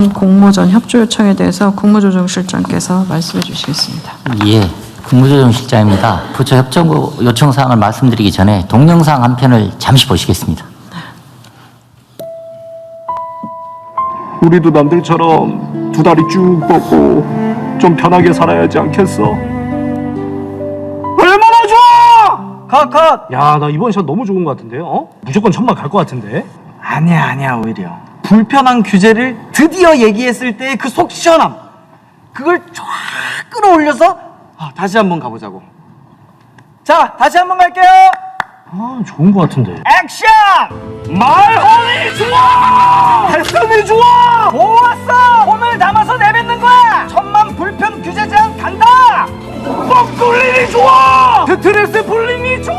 공모전 협조 요청에 대해서 국무조정실장께서 말씀해 주시겠습니다. 예, 국무조정실장입니다. 부처 협조 요청 사항을 말씀드리기 전에 동영상 한 편을 잠시 보시겠습니다. 우리도 남들처럼 두 다리 쭉 뻗고 좀 편하게 살아야지 않겠어? 얼마나 좋아! 컷! 야, 나 이번 샷 너무 좋은 것 같은데요? 무조건 천만 갈 것 같은데? 아니야 오히려 불편한 규제를 드디어 얘기했을 때의 그 속 시원함, 그걸 쫙 끌어올려서 다시 한번 가보자고. 자, 다시 한번 갈게요. 좋은 것 같은데. 액션! 말혼이 좋아! 패션이 좋아! 좋았어! 홈을 담아서 내뱉는 거야! 천만 불편 규제 제한 간다! 뻥 뚫리니 좋아! 스트레스 풀리니 좋아!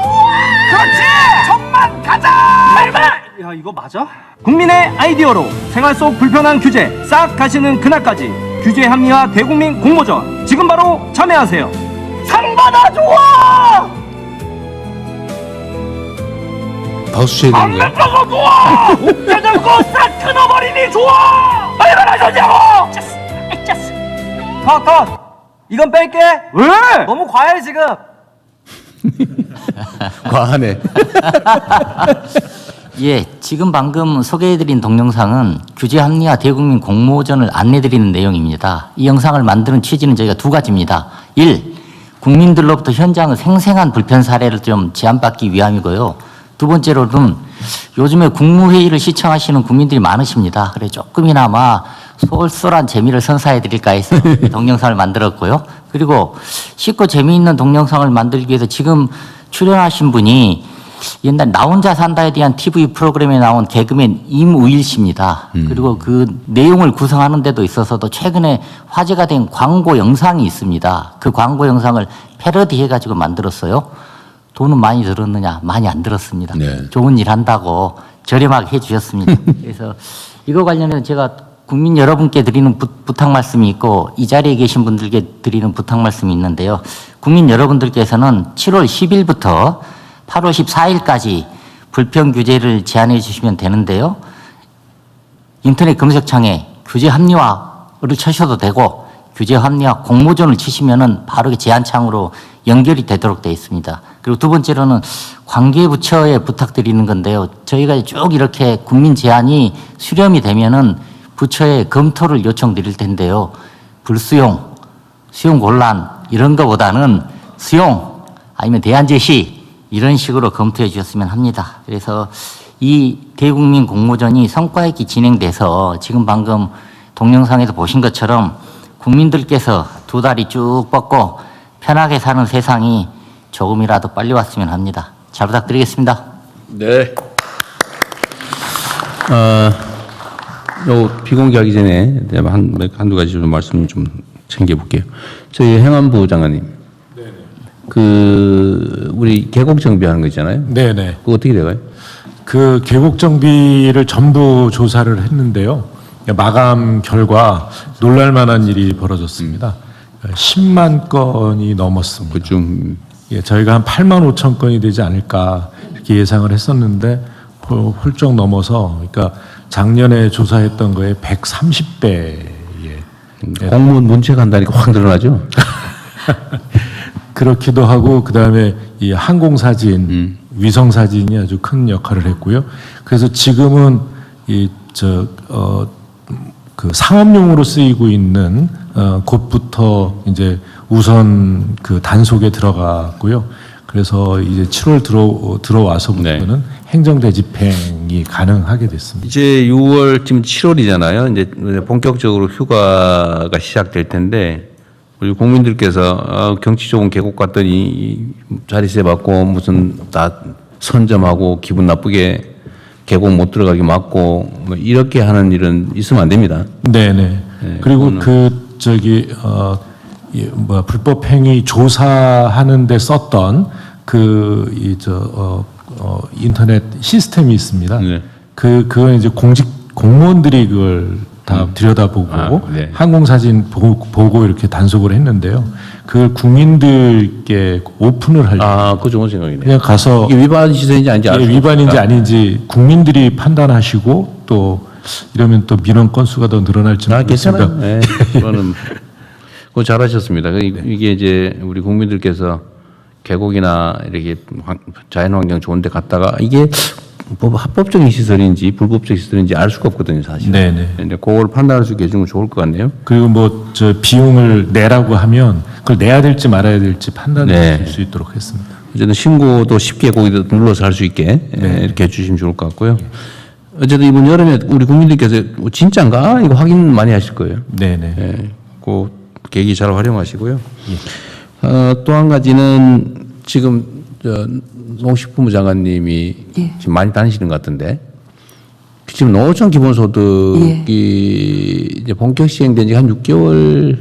그렇지! 천만 가자! 야, 이거 맞아? 국민의 아이디어로 생활 속 불편한 규제 싹 가시는 그날까지 규제 합리화 대국민 공모전 지금 바로 참여하세요. 상 받아 좋아! 박수 쳐야 되는 거야? 거 좋아! 옥자 잡고 싹 끊어버리니 좋아! 얼마나 좋냐고! 컷! 이건 뺄게. 왜? 너무 과해 지금. 과하네. 예, 지금 방금 소개해드린 동영상은 규제 합리화 대국민 공모전을 안내드리는 내용입니다. 이 영상을 만드는 취지는 저희가 두 가지입니다. 1. 국민들로부터 현장의 생생한 불편 사례를 좀 제안받기 위함이고요. 두 번째로는 요즘에 국무회의를 시청하시는 국민들이 많으십니다. 그래 조금이나마 쏠쏠한 재미를 선사해드릴까 해서 동영상을 만들었고요. 그리고 쉽고 재미있는 동영상을 만들기 위해서 지금 출연하신 분이 옛날 나 혼자 산다에 대한 TV 프로그램에 나온 개그맨 임우일 씨입니다. 그리고 그 내용을 구성하는 데도 있어서도 최근에 화제가 된 광고 영상이 있습니다. 그 광고 영상을 패러디해가지고 만들었어요. 돈은 많이 들었느냐? 많이 안 들었습니다. 네. 좋은 일 한다고 저렴하게 해주셨습니다. 그래서 이거 관련해서 제가 국민 여러분께 드리는 부탁 말씀이 있고 이 자리에 계신 분들께 드리는 부탁 말씀이 있는데요. 국민 여러분들께서는 7월 10일부터 8월 14일까지 불편 규제를 제안해 주시면 되는데요. 인터넷 검색창에 규제 합리화를 쳐셔도 되고 규제 합리화 공모전을 치시면은 바로 제안창으로 연결이 되도록 되어 있습니다. 그리고 두 번째로는 관계부처에 부탁드리는 건데요. 저희가 쭉 이렇게 국민 제안이 수렴이 되면은 부처에 검토를 요청드릴 텐데요. 불수용, 수용 곤란 이런 거보다는 수용 아니면 대안 제시 이런 식으로 검토해 주셨으면 합니다. 그래서 이 대국민 공모전이 성과 있게 진행돼서 지금 방금 동영상에서 보신 것처럼 국민들께서 두 다리 쭉 뻗고 편하게 사는 세상이 조금이라도 빨리 왔으면 합니다. 잘 부탁드리겠습니다. 네. 요 비공개하기 전에 한두 가지 좀 말씀 좀 챙겨볼게요. 저희 행안부 장관님. 우리 계곡 정비하는 거 있잖아요. 네네. 그거 어떻게 돼가요? 그 계곡 정비를 전부 조사를 했는데요. 마감 결과 놀랄만한 일이 벌어졌습니다. 10만 건이 넘었습니다. 그좀 예, 저희가 한 8만 5천 건이 되지 않을까 이렇게 예상을 했었는데 훌쩍 넘어서, 그러니까 작년에 조사했던 거에 130배. 공무원 문책 한다니까 확 늘어나죠. 그렇기도 하고 그다음에 이 항공 사진, 위성 사진이 아주 큰 역할을 했고요. 그래서 지금은 그 상업용으로 쓰이고 있는 곳부터 이제 우선 그 단속에 들어갔고요. 그래서 이제 7월 들어와서부터는 네. 행정대 집행이 가능하게 됐습니다. 이제 6월 지금 7월이잖아요. 이제 본격적으로 휴가가 시작될 텐데 우리 국민들께서 경치 좋은 계곡 갔더니 자리세 받고 무슨 다 선점하고 기분 나쁘게 계곡 못 들어가게 막고 뭐 이렇게 하는 일은 있으면 안 됩니다. 네네. 네, 그리고 그거는 불법 행위 조사하는데 썼던 인터넷 시스템이 있습니다. 네. 그건 이제 공무원들이 그걸 다 들여다보고 네. 항공사진 보고 이렇게 단속을 했는데요. 그걸 국민들께 오픈을 하려고 그거 좋은 생각이네요. 그냥 가서 이게 위반 시설인지 아닌지 위반인지 아닌지 국민들이 판단하시고 또 이러면 또 민원 건수가 더 늘어날지 모르겠습니다. 괜찮아요. 네, 그거는 그거 잘하셨습니다. 이게 이제 우리 국민들께서 계곡이나 이렇게 자연환경 좋은데 갔다가 이게 뭐 합법적인 시설인지 불법적 시설인지 알 수가 없거든요, 사실. 네네. 근데 그걸 판단할 수 있게 해주면 좋을 것 같네요. 그리고 뭐 저 비용을 내라고 하면 그걸 내야 될지 말아야 될지 판단을 네. 줄 수 있도록 했습니다. 어쨌든 신고도 쉽게 거기다 눌러서 할 수 있게 이렇게 해주시면 좋을 것 같고요. 어쨌든 이번 여름에 우리 국민들께서 진짜인가 이거 확인 많이 하실 거예요. 네네. 예, 그 계기 잘 활용하시고요. 또 한 가지는 지금 농식품부 장관님이 지금 많이 다니시는 것 같은데 지금 농어촌 기본소득이 이제 본격 시행된 지 한 6개월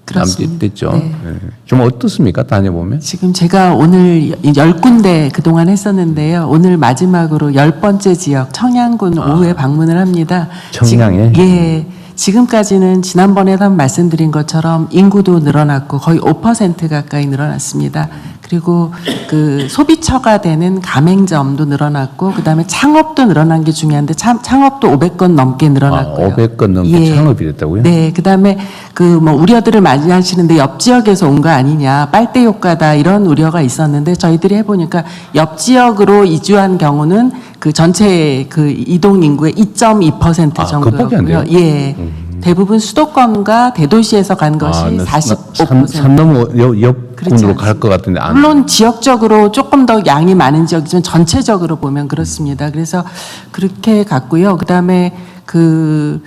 그렇습니다. 됐죠. 네. 예. 좀 어떻습니까? 다녀보면? 지금 제가 오늘 10군데 그동안 했었는데요. 오늘 마지막으로 10번째 지역 청양군 오후에 방문을 합니다. 청양에? 예. 지금까지는 지난번에도 한번 말씀드린 것처럼 인구도 늘어났고 거의 5% 가까이 늘어났습니다. 그리고 그 소비처가 되는 가맹점도 늘어났고 그다음에 창업도 늘어난 게 중요한데 창업도 500건 넘게 늘어났고요. 500건 넘게 창업이 됐다고요? 네, 그다음에 그 뭐 우려들을 많이 하시는데 옆 지역에서 온 거 아니냐, 빨대 효과다 이런 우려가 있었는데 저희들이 해보니까 옆 지역으로 이주한 경우는 그 전체 그 이동 인구의 2.2% 그것밖에 안 돼요? 정도였고요. 예. 대부분 수도권과 대도시에서 간 것이 45%. 산 넘어 옆군으로 그렇지 갈 것 같은데 안. 물론 지역적으로 조금 더 양이 많은 지역이지만 전체적으로 보면 그렇습니다. 그래서 그렇게 갔고요. 그다음에 그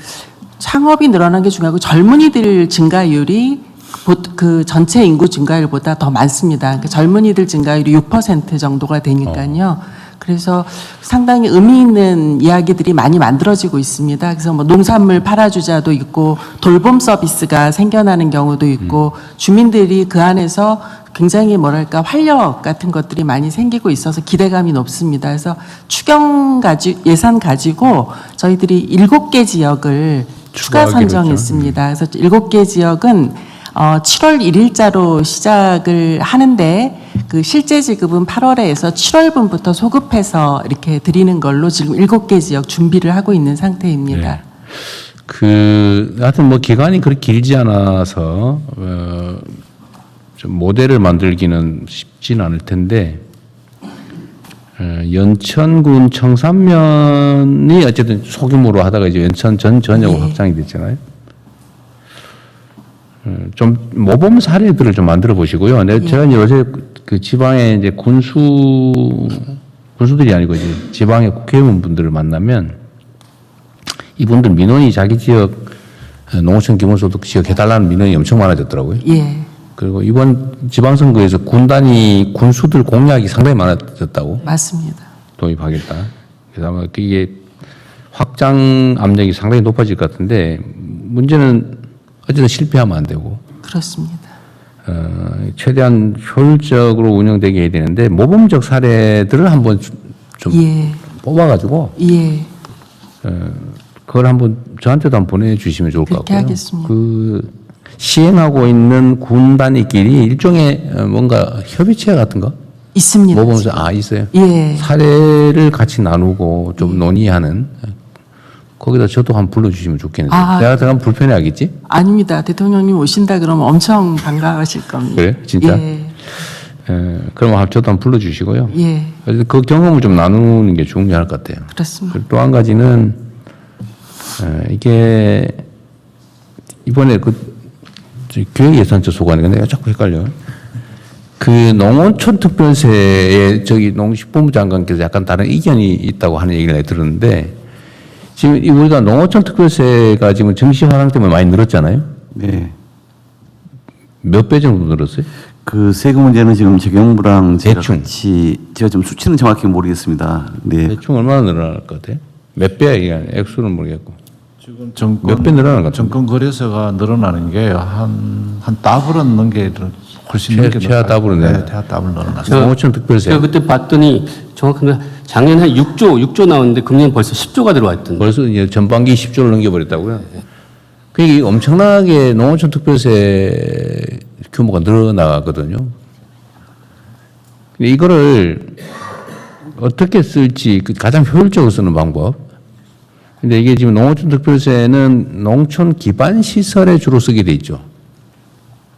창업이 늘어난 게 중요하고 젊은이들 증가율이 그 전체 인구 증가율보다 더 많습니다. 그러니까 젊은이들 증가율이 6% 정도가 되니까요. 그래서 상당히 의미 있는 이야기들이 많이 만들어지고 있습니다. 그래서 뭐 농산물 팔아주자도 있고 돌봄 서비스가 생겨나는 경우도 있고 주민들이 그 안에서 굉장히 뭐랄까 활력 같은 것들이 많이 생기고 있어서 기대감이 높습니다. 그래서 예산 가지고 저희들이 7개 지역을 추가 선정했습니다. 그래서 7개 지역은 7월 1일자로 시작을 하는데 그 실제 지급은 8월에서 7월분부터 소급해서 이렇게 드리는 걸로 지금 7개 지역 준비를 하고 있는 상태입니다. 네. 하여튼 뭐 기간이 그렇게 길지 않아서 좀 모델을 만들기는 쉽지는 않을 텐데 연천군 청산면이 어쨌든 소규모로 하다가 이제 연천 전역으로 확장이 됐잖아요. 좀 모범 사례들을 좀 만들어 보시고요. 제가 요새 그 지방에 이제 군수들이 아니고 이제 지방의 국회의원분들을 만나면 이분들 민원이 자기 지역 농어촌 기본소득 지역 해달라는 민원이 엄청 많아졌더라고요. 예. 그리고 이번 지방선거에서 군수들 공약이 상당히 많아졌다고. 맞습니다. 도입하겠다. 그래서 아마 이게 확장 압력이 상당히 높아질 것 같은데 문제는 어쨌든 실패하면 안 되고. 그렇습니다. 최대한 효율적으로 운영되게 해야 되는데 모범적 사례들을 한번 좀 뽑아가지고 그걸 한번 저한테도 한번 보내주시면 좋을 것 같고요. 그렇게 하겠습니다. 그 시행하고 있는 군 단위끼리 일종의 뭔가 협의체 같은 거 있습니다. 모범적 있어요. 예. 사례를 같이 나누고 좀 논의하는 거기다 저도 한번 불러주시면 좋겠는데 내가 들어가면 불편해하겠지? 아닙니다. 대통령님 오신다 그러면 엄청 반가워하실 겁니다. 그래요? 진짜? 예. 그럼 저도 한번 불러주시고요. 예. 그 경험을 좀 나누는 게 중요할 것 같아요. 그렇습니다. 또 한 가지는 이게 이번에 기획예산처 소관이 내가 자꾸 헷갈려. 그 농어촌 특별세에 농식품부 장관께서 약간 다른 의견이 있다고 하는 얘기를 내가 들었는데 지금 우리가 농어촌 특별세가 지금 정시 환원 때문에 많이 늘었잖아요. 네. 몇 배 정도 늘었어요? 그 세금 문제는 지금 재경부랑 제가 대충. 같이 제가 좀 수치는 정확히 모르겠습니다. 네. 대충 얼마나 늘어날 것 같아요? 몇 배야 이게 액수는 모르겠고. 지금 정권 몇 배 늘어난 것 같은데? 정권 거래소가 늘어나는 게 한 더블은 넘게 훨씬 넘게 최하 더블은 네, 최하 더블 늘어났어요. 농어촌 특별세. 제가 그때 봤더니 정확하게 작년에 한 6조 나왔는데 금년 벌써 10조가 들어와 있던데. 벌써 이제 전반기 10조를 넘겨버렸다고요? 그게 엄청나게 농어촌 특별세 규모가 늘어나거든요. 근데 이거를 어떻게 쓸지 가장 효율적으로 쓰는 방법. 근데 이게 지금 농어촌 특별세는 농촌 기반 시설에 주로 쓰게 돼 있죠.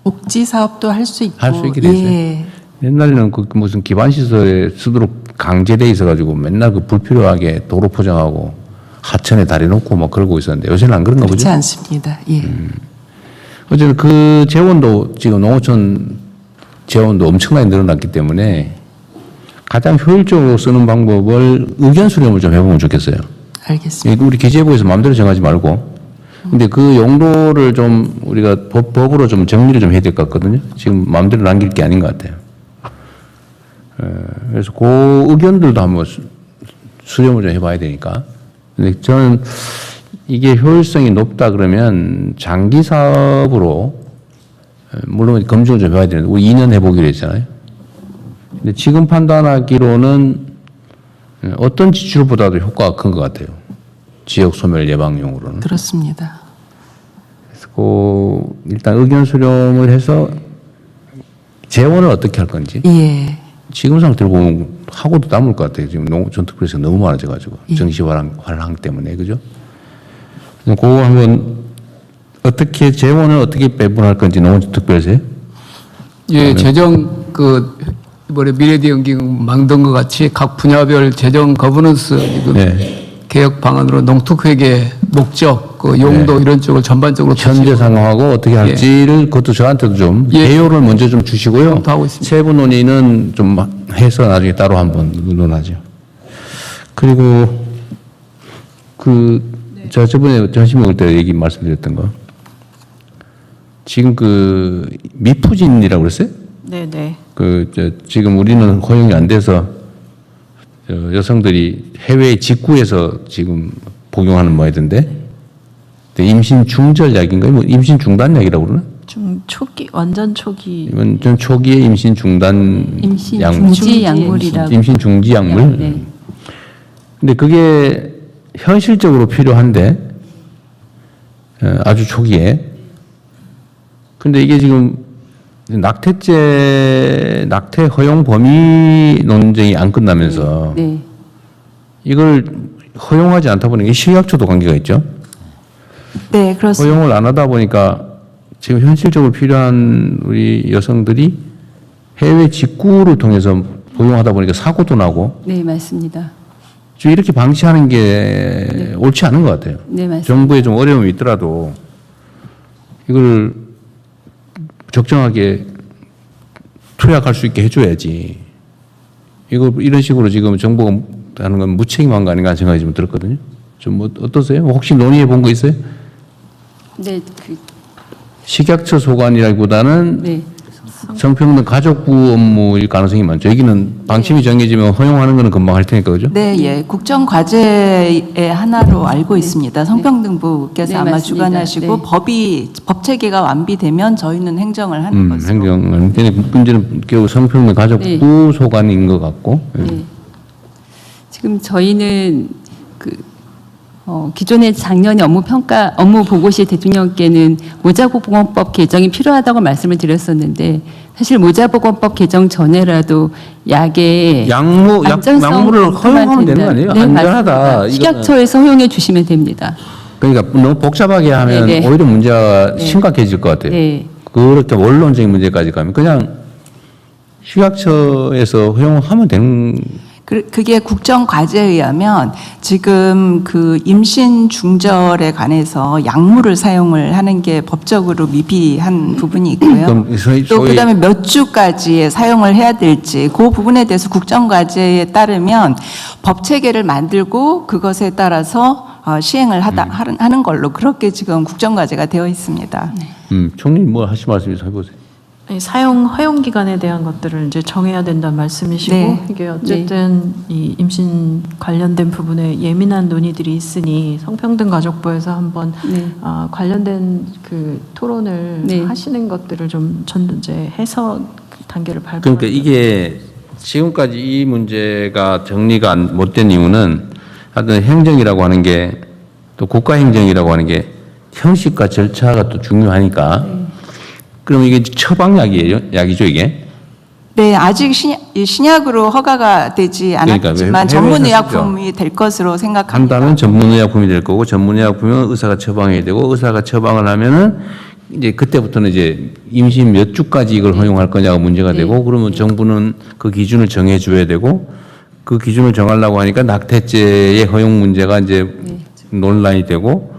복지 사업도 할 수 있고. 할 수 있게 돼 있어요. 예. 옛날에는 그 무슨 기반 시설에 쓰도록 강제돼 있어가지고 맨날 그 불필요하게 도로 포장하고 하천에 다리 놓고 막 그러고 있었는데 요새는 안 그런가 그렇지 보죠? 않습니다. 예. 어쨌든 그 재원도 지금 농어촌 재원도 엄청나게 늘어났기 때문에 가장 효율적으로 쓰는 방법을 의견 수렴을 좀 해보면 좋겠어요. 알겠습니다. 우리 기재부에서 마음대로 정하지 말고. 근데 그 용도를 좀 우리가 법으로 좀 정리를 좀 해야 될 것 같거든요. 지금 마음대로 남길 게 아닌 것 같아요. 그래서 그 의견들도 한번 수렴을 좀 해봐야 되니까. 근데 저는 이게 효율성이 높다 그러면 장기 사업으로 물론 검증을 좀 해봐야 되는데 우리 2년 해보기로 했잖아요. 근데 지금 판단하기로는 어떤 지출보다도 효과가 큰 것 같아요. 지역 소멸 예방용으로는. 그렇습니다. 그래서 일단 의견 수렴을 해서 재원을 어떻게 할 건지. 예. 지금 상태로 보면 하고도 남을 것 같아요. 지금 농촌 특별세가 너무 많아져가지고 정시 활랑 때문에 그죠? 그래서 그거 한번 어떻게 재원을 어떻게 배분할 건지 농촌 특별세. 예, 재정 이번에 미래대연경 만든 것 같이 각 분야별 재정 거버넌스 네. 개혁 방안으로 농특회계 목적, 그 용도 이런 쪽을 전반적으로 현재 상황하고 어떻게 할지를 그것도 저한테도 좀 개요를 먼저 좀 주시고요. 검토하고 있습니다. 세부 논의는 좀 해서 나중에 따로 한번 논하죠. 그리고 제가 저번에 점심 먹을 때 말씀드렸던 거. 지금 미푸진이라고 그랬어요? 네네. 지금 우리는 허용이 안 돼서 여성들이 해외 직구해서 지금 복용하는 모양이던데 임신 중절약인가요? 뭐 임신 중단약이라고 그러나? 초기 완전 초기. 이건 좀 초기에 임신 중단 임신 약물. 중지 약물이라고. 임신 중지 약물. 네. 근데 그게 현실적으로 필요한데 아주 초기에. 근데 이게 지금 낙태 허용 범위 논쟁이 안 끝나면서 네. 이걸 허용하지 않다 보니까 식약처도 관계가 있죠. 네, 그렇습니다. 허용을 안 하다 보니까 지금 현실적으로 필요한 우리 여성들이 해외 직구를 통해서 복용하다 보니까 사고도 나고 네, 맞습니다. 좀 이렇게 방치하는 게 옳지 않은 것 같아요. 네, 맞습니다. 정부에 좀 어려움이 있더라도 이걸 적정하게 투약할 수 있게 해줘야지. 이런 식으로 지금 정부가 하는 건 무책임한 거 아닌가 하는 생각이 좀 들었거든요. 좀 어떠세요? 혹시 논의해 본 거 있어요? 네, 식약처 소관이라기보다는 네. 성평등 가족부 업무일 가능성이 많죠. 여기는 방침이 정해지면 허용하는 거는 금방 할 테니까 그죠? 네, 예. 국정 과제의 하나로 알고 있습니다. 성평등부께서 네, 아마 맞습니다. 주관하시고 네. 법 체계가 완비되면 저희는 행정을 하는 것으로. 행정은. 근데 문제는 결국 성평등 가족부 소관인 것 같고. 네. 지금 저희는 기존의 작년에 업무 보고 시 대통령께는 모자보건법 개정이 필요하다고 말씀을 드렸었는데 사실 모자보건법 개정 전에라도 약의 약물을 허용하면 되는 거 아니에요? 네, 안전하다. 맞습니다. 식약처에서 허용해 주시면 됩니다. 그러니까 너무 복잡하게 하면 네, 네. 오히려 문제가 네. 심각해질 것 같아요. 네. 그렇게 원론적인 문제까지 가면 그냥 식약처에서 허용하면 되는. 그게 국정 과제에 의하면 지금 임신 중절에 관해서 약물을 사용을 하는 게 법적으로 미비한 부분이 있고요. 그럼 또 그다음에 몇 주까지 사용을 해야 될지 그 부분에 대해서 국정 과제에 따르면 법 체계를 만들고 그것에 따라서 시행을 하는 걸로 그렇게 지금 국정 과제가 되어 있습니다. 총리님 뭐 하실 말씀 있어 해보세요. 사용 허용 기간에 대한 것들을 이제 정해야 된다는 말씀이시고 네. 이게 어쨌든 이 임신 관련된 부분에 예민한 논의들이 있으니 성평등 가족부에서 한번 관련된 토론을 네. 하시는 것들을 좀 이제 해서 단계를 밟아. 그러니까 이게 지금까지 이 문제가 정리가 못 된 이유는 하여튼 행정이라고 하는 게 또 국가 행정이라고 하는 게 형식과 절차가 또 중요하니까. 그럼 이게 처방약이죠, 이게. 네, 아직 신약으로 허가가 되지 않았지만 전문의약품이 될 것으로 생각합니다. 한다면 전문의약품이 될 거고 전문의약품은 의사가 처방해야 되고 의사가 처방을 하면은 이제 그때부터는 이제 임신 몇 주까지 이걸 허용할 거냐가 문제가 되고 그러면 정부는 그 기준을 정해 줘야 되고 그 기준을 정하려고 하니까 낙태죄의 허용 문제가 이제 논란이 되고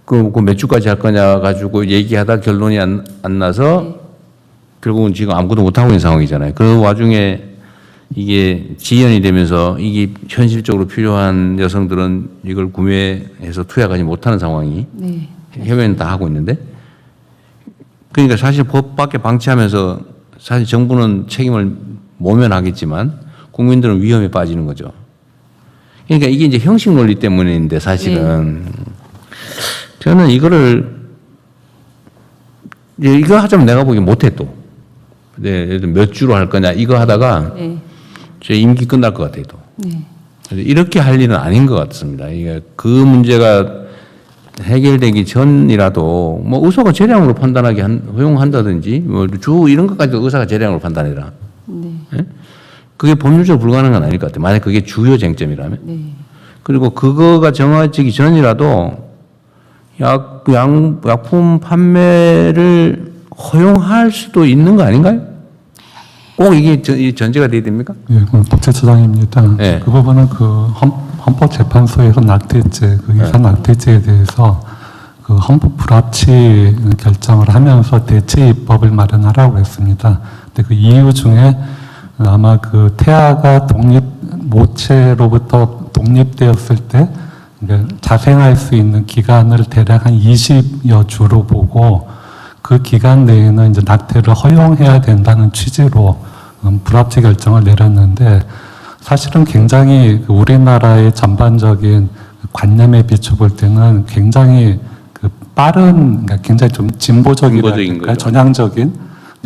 그 몇 주까지 할 거냐 가지고 얘기하다 결론이 안 나서 결국은 지금 아무것도 못하고 있는 상황이잖아요. 그 와중에 이게 지연이 되면서 이게 현실적으로 필요한 여성들은 이걸 구매해서 투약하지 못하는 상황이 해외는 다 하고 있는데 그러니까 사실 법 밖에 방치하면서 사실 정부는 책임을 모면하겠지만 국민들은 위험에 빠지는 거죠. 그러니까 이게 이제 형식 논리 때문인데 사실은 저는 이거를 이거 하자면 내가 보기엔 못해 또. 네, 예를 들어 몇 주로 할 거냐 이거 하다가 제 임기 끝날 것 같아요 또. 이렇게 할 일은 아닌 것 같습니다. 이게 그 문제가 해결되기 전이라도 뭐 의사가 재량으로 판단하게 허용한다든지 뭐 주 이런 것까지도 의사가 재량으로 판단해라. 네? 그게 법률적으로 불가능한 건 아닐 것 같아요. 만약 그게 주요 쟁점이라면. 그리고 그거가 정해지기 전이라도 약품 판매를 허용할 수도 있는 거 아닌가요? 꼭 이게 전제가 돼야 됩니까? 예, 법제처장입니다. 네. 그 부분은 그 헌법재판소에서 낙태죄, 그 유사 낙태죄에 대해서 그 헌법 불합치 결정을 하면서 대체 입법을 마련하라고 했습니다. 근데 그 이유 중에 아마 그 태아가 모체로부터 독립되었을 때 자생할 수 있는 기간을 대략 한 20여 주로 보고 그 기간 내에는 이제 낙태를 허용해야 된다는 취지로 불합치 결정을 내렸는데 사실은 굉장히 우리나라의 전반적인 관념에 비춰볼 때는 굉장히 그 빠른, 그러니까 굉장히 좀 진보적이랄까 전향적인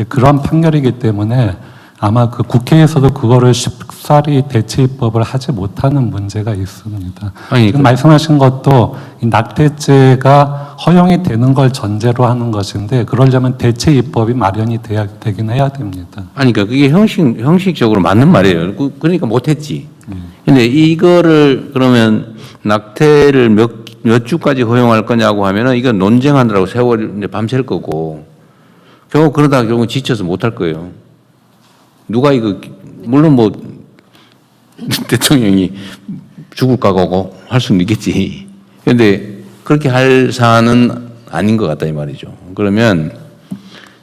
그런 판결이기 때문에 아마 그 국회에서도 그거를 쉽사리 대체 입법을 하지 못하는 문제가 있습니다. 지금 말씀하신 것도 이 낙태죄가 허용이 되는 걸 전제로 하는 것인데 그러려면 대체 입법이 마련이 되긴 해야 됩니다. 아니, 그러니까 그게 형식적으로 맞는 말이에요. 그러니까 못했지. 근데 이거를 그러면 낙태를 몇 주까지 허용할 거냐고 하면은 이건 논쟁하느라고 세월이 이제 밤샐 거고 결국 그러다가 결국 지쳐서 못할 거예요. 누가 이거 물론 뭐 대통령이 죽을 각오고 할 수는 있겠지. 그런데 그렇게 할 사안은 아닌 것 같다 이 말이죠. 그러면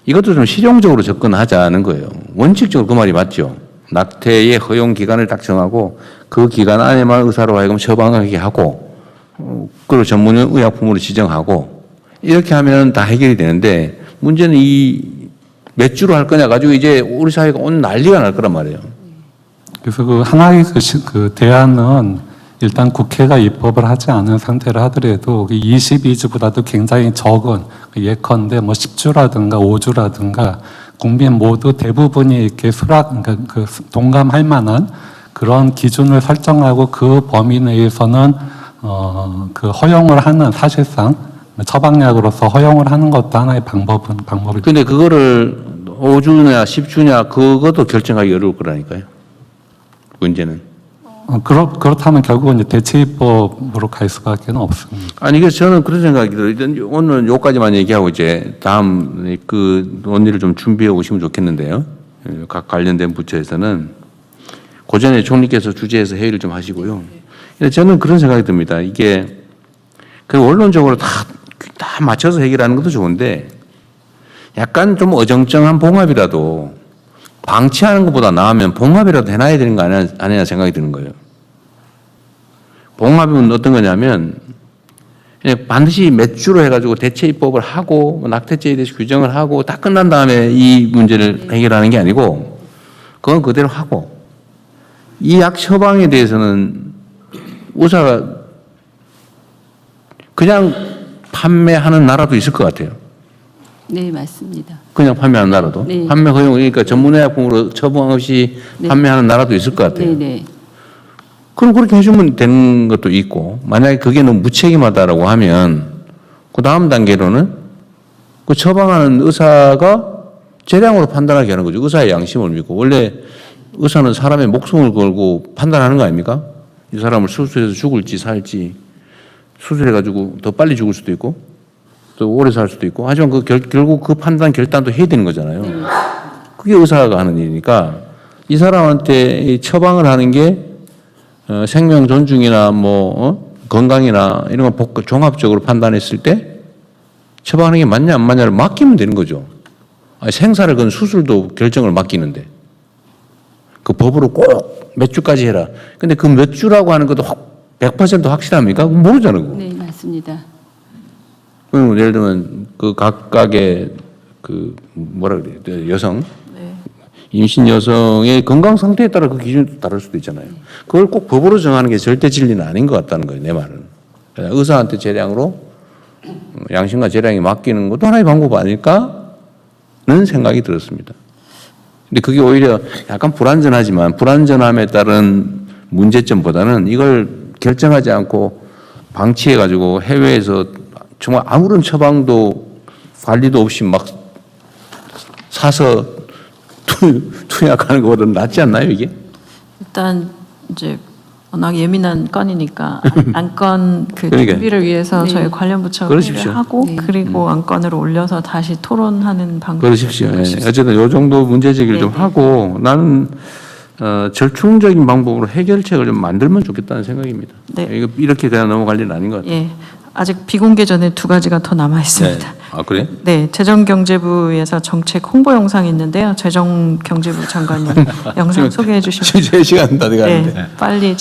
이것도 좀 실용적으로 접근하자는 거예요. 원칙적으로 그 말이 맞죠. 낙태의 허용 기간을 딱 정하고 그 기간 안에만 의사로 하여금 처방하게 하고 그리고 전문 의약품으로 지정하고 이렇게 하면 다 해결이 되는데 문제는 이 몇 주로 할 거냐 가지고 이제 우리 사회가 온 난리가 날 거란 말이에요. 그래서 그 하나의 그 대안은 일단 국회가 입법을 하지 않은 상태를 하더라도 22주보다도 굉장히 적은 예컨대 뭐 10주라든가 5주라든가 국민 모두 대부분이 이렇게 그러니까 그 동감할 만한 그런 기준을 설정하고 그 범위 내에서는 그 허용을 하는 사실상 처방약으로서 허용을 하는 것도 하나의 방법을. 근데 그거를 5주냐 10주냐 그것도 결정하기 어려울 거라니까요. 문제는. 그렇다면 결국은 이제 대체 입법으로 갈 수밖에 없습니다. 아니, 그래서 저는 그런 생각이 들어요. 오늘 요까지만 얘기하고 이제 다음 그 논의를 좀 준비해 오시면 좋겠는데요. 각 관련된 부처에서는 그 전에 총리께서 주재해서 회의를 좀 하시고요. 근데 저는 그런 생각이 듭니다. 이게 그 원론적으로 다 맞춰서 해결하는 것도 좋은데 약간 좀 어정쩡한 봉합이라도 방치하는 것보다 나으면 봉합이라도 해놔야 되는 거 아니냐 생각이 드는 거예요. 봉합은 어떤 거냐면 그냥 반드시 몇 주로 해가지고 대체 입법을 하고 낙태죄에 대해서 규정을 하고 다 끝난 다음에 이 문제를 해결하는 게 아니고 그건 그대로 하고 이 약 처방에 대해서는 의사가 그냥 판매하는 나라도 있을 것 같아요. 네, 맞습니다. 그냥 판매하는 나라도. 네. 판매 허용, 그러니까 전문의약품으로 처방 없이 판매하는 나라도 있을 것 같아요. 네, 네. 그럼 그렇게 해주면 되는 것도 있고, 만약에 그게 너무 무책임하다라고 하면, 그 다음 단계로는 그 처방하는 의사가 재량으로 판단하게 하는 거죠. 의사의 양심을 믿고. 원래 의사는 사람의 목숨을 걸고 판단하는 거 아닙니까? 이 사람을 수술해서 죽을지 살지, 수술해가지고 더 빨리 죽을 수도 있고 또 오래 살 수도 있고, 하지만 결국 그 판단 결단도 해야 되는 거잖아요. 그게 의사가 하는 일이니까 이 사람한테 처방을 하는 게 생명 존중이나 건강이나 이런 거 종합적으로 판단했을 때 처방하는 게 맞냐 안 맞냐를 맡기면 되는 거죠. 아니, 생사를 건 수술도 결정을 맡기는데 그 법으로 꼭 몇 주까지 해라. 근데 그 몇 주라고 하는 것도 100% 확실합니까? 모르잖아요. 네, 맞습니다. 그럼 예를 들면 그 각각의 그 뭐라 그래요? 여성, 임신 여성의 건강 상태에 따라 그 기준도 다를 수도 있잖아요. 그걸 꼭 법으로 정하는 게 절대 진리는 아닌 것 같다는 거예요, 내 말은. 의사한테 재량으로 양심과 재량이 맡기는 것도 하나의 방법 아닐까는 생각이 들었습니다. 근데 그게 오히려 약간 불완전하지만 불완전함에 따른 문제점보다는 이걸 결정하지 않고 방치해가지고 해외에서 정말 아무런 처방도 관리도 없이 막 사서 투약하는 것보다는 낫지 않나요, 이게? 일단 이제 워낙 예민한 건이니까 안건 그 그러니까요. 준비를 위해서 네. 저희 관련 부처가 그러십시오. 회의를 하고 네. 그리고 안건으로 올려서 다시 토론하는 방법. 그러십시오. 예. 어쨌든 요 정도 문제 제기를 좀 하고 나는 절충적인 방법으로 해결책을 좀 만들면 좋겠다는 생각입니다. 네. 이거 이렇게 그냥 넘어갈 일은 아닌 것 같아요. 예. 아직 비공개 전에 두 가지가 더 남아 있습니다. 네. 아, 그래요? 네, 재정경제부에서 정책 홍보 영상이 있는데요. 재정경제부 장관님 영상 소개해 주시면 3시간 다 돼가는데. 네, 빨리 진행.